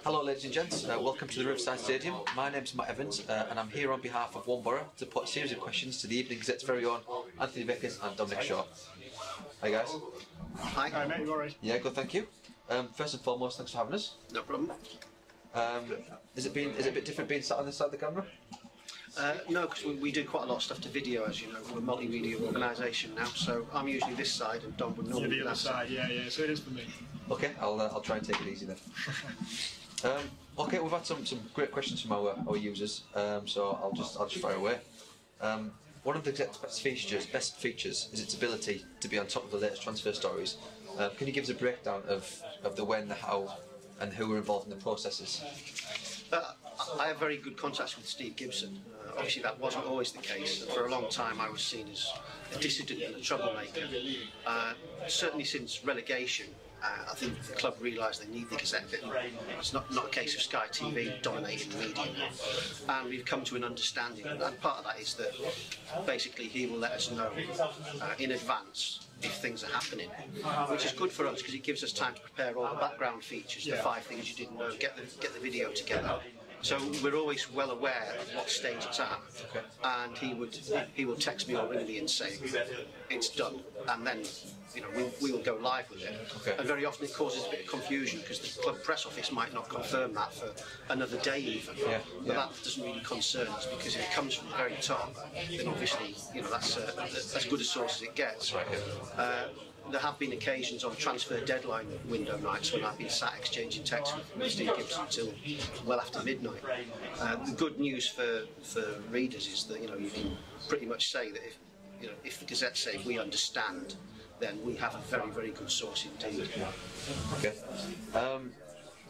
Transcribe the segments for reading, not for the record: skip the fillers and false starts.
Hello ladies and gents, welcome to the Riverside Stadium. My name's Matt Evans and I'm here on behalf of oneBoro to put a series of questions to the Evening Gazette's very own Anthony Vickers and Dom Shaw. Hi guys. Hi. Hi mate, you alright? Yeah, good, thank you. First and foremost, thanks for having us. No problem. Is it a bit different being sat on this side of the camera? No, because we do quite a lot of stuff to video, as you know. We're a multimedia organisation now, so I'm usually this side and Dom would normally be the other side. Yeah, so it is for me. Okay, I'll try and take it easy then. Okay, we've had some great questions from our users, so I'll just fire away. One of the Gazette's best features is its ability to be on top of the latest transfer stories. Can you give us a breakdown of the when, the how, and who were involved in the processes? I have very good contacts with Steve Gibson. Obviously that wasn't always the case. For a long time I was seen as a dissident and a troublemaker. Certainly since relegation, I think the club realised they need the Gazette. It's not a case of Sky TV dominating the media. And we've come to an understanding, and part of that is that basically he will let us know in advance if things are happening, which is good for us because it gives us time to prepare all the background features, the 5 things you didn't know, get the video together. So we're always well aware of what stage it's at, and he will text me or ring me and say it's done, and then we will go live with it. And very often it causes a bit of confusion because the club press office might not confirm that for another day even. But that doesn't really concern us because if it comes from the very top, then obviously that's as good a source as it gets. There have been occasions on transfer deadline window nights when I've been sat exchanging texts with Steve Gibson until well after midnight. The good news for readers is that you can pretty much say that if the Gazette say we understand, then we have a very, very good source indeed. Okay.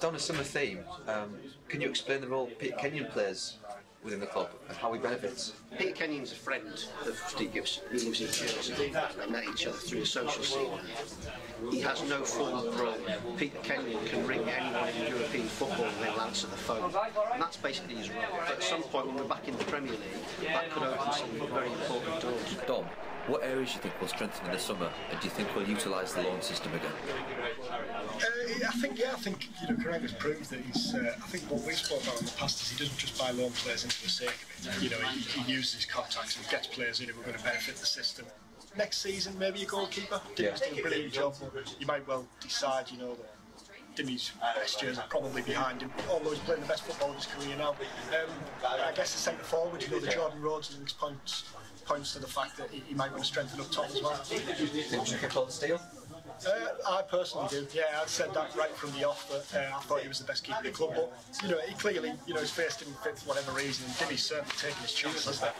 Down a similar theme, can you explain the role Peter Kenyon plays within the club and how he benefits? Peter Kenyon's a friend of Steve Gibson. He lives in Jersey. They met each other through the social scene. He has no formal role. Peter Kenyon can ring anyone in European football and they'll answer the phone. And that's basically his role. But at some point when we're back in the Premier League, that could open some very important doors. Dom, what areas do you think will strengthen in the summer, and do you think we'll utilise the loan system again? I think Carragher's proved that he's. I think what we've spoken about in the past is he doesn't just buy loan players in for the sake of it. He uses his contacts and gets players in who are going to benefit the system. Next season, maybe a goalkeeper. Dimmy's done a brilliant job. You might well decide, that Dimmy's best years are probably behind him, although he's playing the best football of his career now. I guess the centre forward, the Jordan Rhodes links points to the fact that he might want to strengthen up top as well. Do you think we should call the Steele? I personally do. Yeah, I'd said that right from the off. That I thought he was the best keeper in the club. But he clearly, his face didn't fit for whatever reason. And Dimmy's certainly taking his chances there.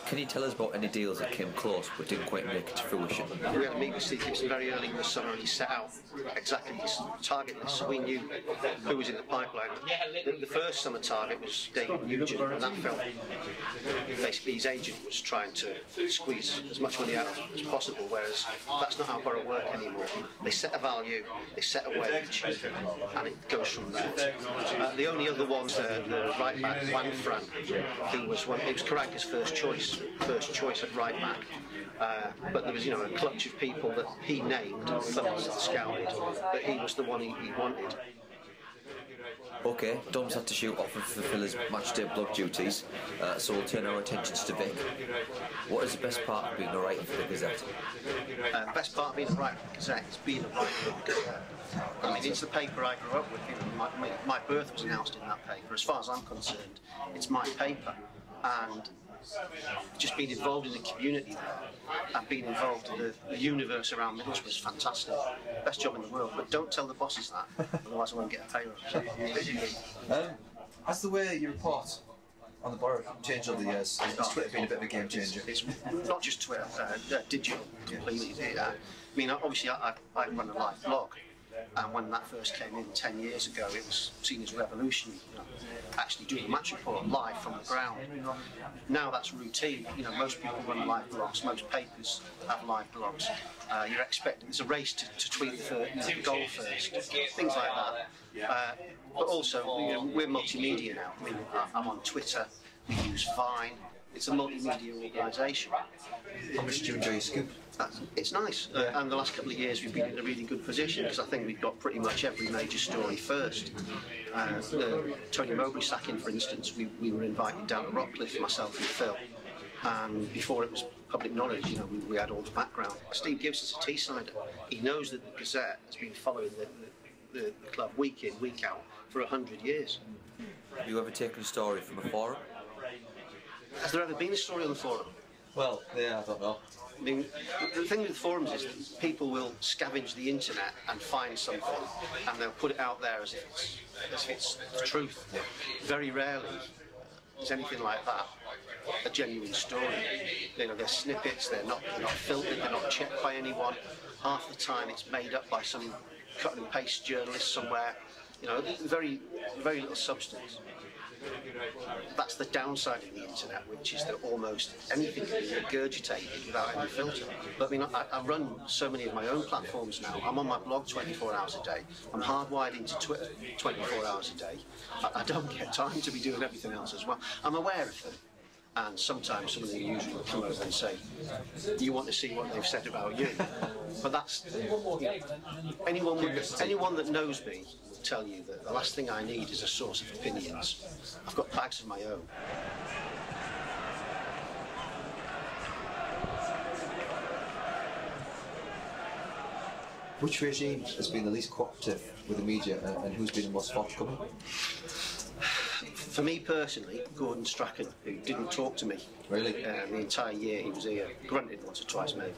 Can you tell us about any deals that came close but didn't quite make it to fruition? We had a meet with Steve Gibson very early in the summer and he set out exactly his target list, so we knew who was in the pipeline. The first summer target was David Nugent, and that felt basically his agent was trying to squeeze as much money out of him as possible, whereas that's not how Boro work anymore. They set a value, they set a wage, and it goes from there. The only other one, the right back, Juan Fran, it was Carragher's first choice at right back, but there was a clutch of people that he named, thumbs that scouted, but he was the one he wanted. Okay, Dom's had to shoot off and fulfil his matchday blog duties, so we'll turn our attentions to Vic. What is the best part of being a writer for the Gazette? The best part of being a writer for the Gazette is being a writer for the Gazette. I mean, it's the paper I grew up with. My birth was announced in that paper. As far as I'm concerned, it's my paper, and just being involved in the community there and being involved in the universe around Middlesbrough is fantastic. Best job in the world, but don't tell the bosses that, otherwise I won't get a pay rise. Has the way you report on the Boro changed over the years? Has Twitter been a bit of a game changer? It's not just Twitter, digital completely. I mean, obviously I run a live blog, and when that first came in 10 years ago, it was seen as revolutionary, actually doing a match report live from the ground. Now that's routine. Most people run live blogs, most papers have live blogs. You're expected, there's a race to tweet the goal first, things like that. But also, we're multimedia now. I mean, I'm on Twitter, we use Vine, it's a multimedia organisation. How much do you enjoy your scoop? It's nice, and the last couple of years we've been in a really good position because I think we've got pretty much every major story first. Tony Mowbray sacking, for instance, we were invited down to Rockcliffe, myself and Phil, and before it was public knowledge, you know, we had all the background. Steve Gibson's a Teessider. He knows that the Gazette has been following the club week in, week out for 100 years. Have you ever taken a story from a forum? Has there ever been a story on the forum? Well, yeah, I don't know. I mean, the thing with forums is that people will scavenge the internet and find something, and they'll put it out there as if it's the truth. Yeah. Very rarely is anything like that a genuine story. You know, they're snippets. They're not filtered. They're not checked by anyone. Half the time, it's made up by some cut and paste journalist somewhere. You know, very little substance. That's the downside of the internet, which is that almost anything can be regurgitated without any filter. But I mean, I run so many of my own platforms now. I'm on my blog 24 hours a day. I'm hardwired into Twitter 24 hours a day. I don't get time to be doing everything else as well. I'm aware of them. And sometimes some of the users will come over and say, you want to see what they've said about you. But that's, anyone that knows me will tell you that the last thing I need is a source of opinions. I've got bags of my own. Which regime has been the least cooperative with the media, and who's been the most forthcoming? For me personally, Gordon Strachan, who didn't talk to me. Really? The entire year he was here, grunted once or twice maybe.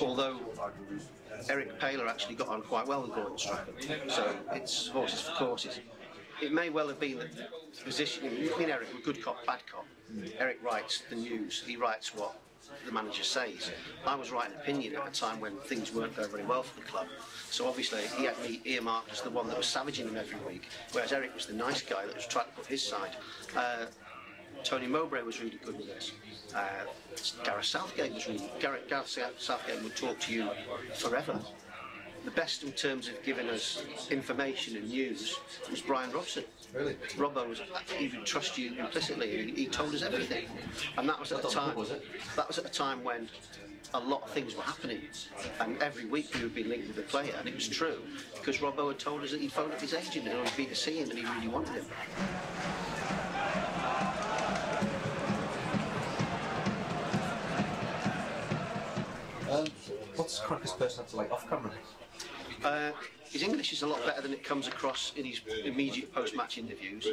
Although Eric Paler actually got on quite well with Gordon Strachan, so it's horses for courses. It may well have been that the positioning, me and Eric were good cop, bad cop. Eric writes the news, he writes what the manager says. I was writing opinion at a time when things weren't going very well for the club. So obviously he had me earmarked as the one that was savaging him every week, whereas Eric was the nice guy that was trying to put his side. Tony Mowbray was really good with us. Gareth Southgate was really good. Gareth Southgate would talk to you forever. The best in terms of giving us information and news was Brian Robson. Really? Robbo he would trust you implicitly. He told us everything, and that was at a time. That was at a time when a lot of things were happening, and every week we would be linked with a player, and it was true because Robbo had told us that he'd phoned up his agent and he'd been to see him, and he really wanted him. What's Crank's personality like off camera? His English is a lot better than it comes across in his immediate post-match interviews.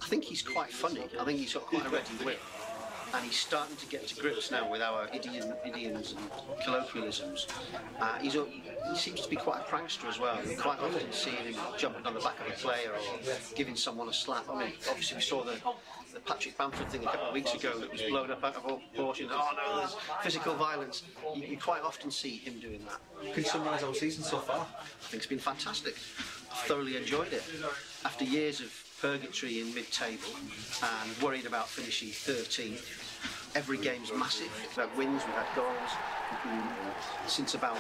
I think he's quite funny. I think he's got quite a ready wit. And he's starting to get to grips now with our idioms and colloquialisms. He seems to be quite a prankster as well. We quite often see him jumping on the back of a player or giving someone a slap. I mean, obviously we saw the Patrick Bamford thing a couple of weeks ago that was blown up out of all proportion. Oh no, there's physical violence. You quite often see him doing that. Can you summarise our season so far? I think it's been fantastic. I've thoroughly enjoyed it. After years of purgatory in mid-table and worried about finishing 13th, every game's massive. We've had wins, we've had goals. Since about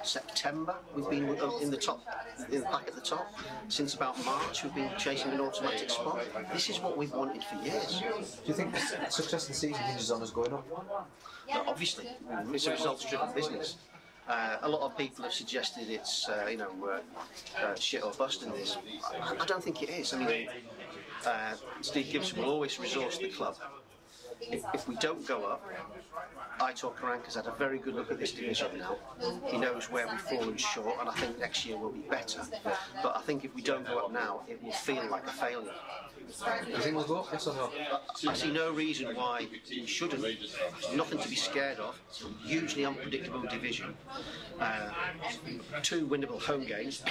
September, we've been in the top, in the pack at the top. Since about March, we've been chasing an automatic spot. This is what we've wanted for years. Do you think success in the season hinges on us going up? Obviously, it's a results-driven business. A lot of people have suggested it's shit or bust in this. I don't think it is. I mean, Steve Gibson will always resource the club. If we don't go up, Aitor Karanka's had a very good look at this division now. He knows where we've fallen short, and I think next year will be better. But I think if we don't go up now, it will feel like a failure. Do you think we'll go up? Yes or no? I see no reason why we shouldn't. Nothing to be scared of. Hugely unpredictable division. 2 winnable home games.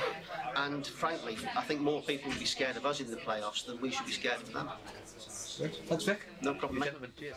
And frankly, I think more people will be scared of us in the playoffs than we should be scared of them. Thanks, Vic. No problem, mate. Cheers.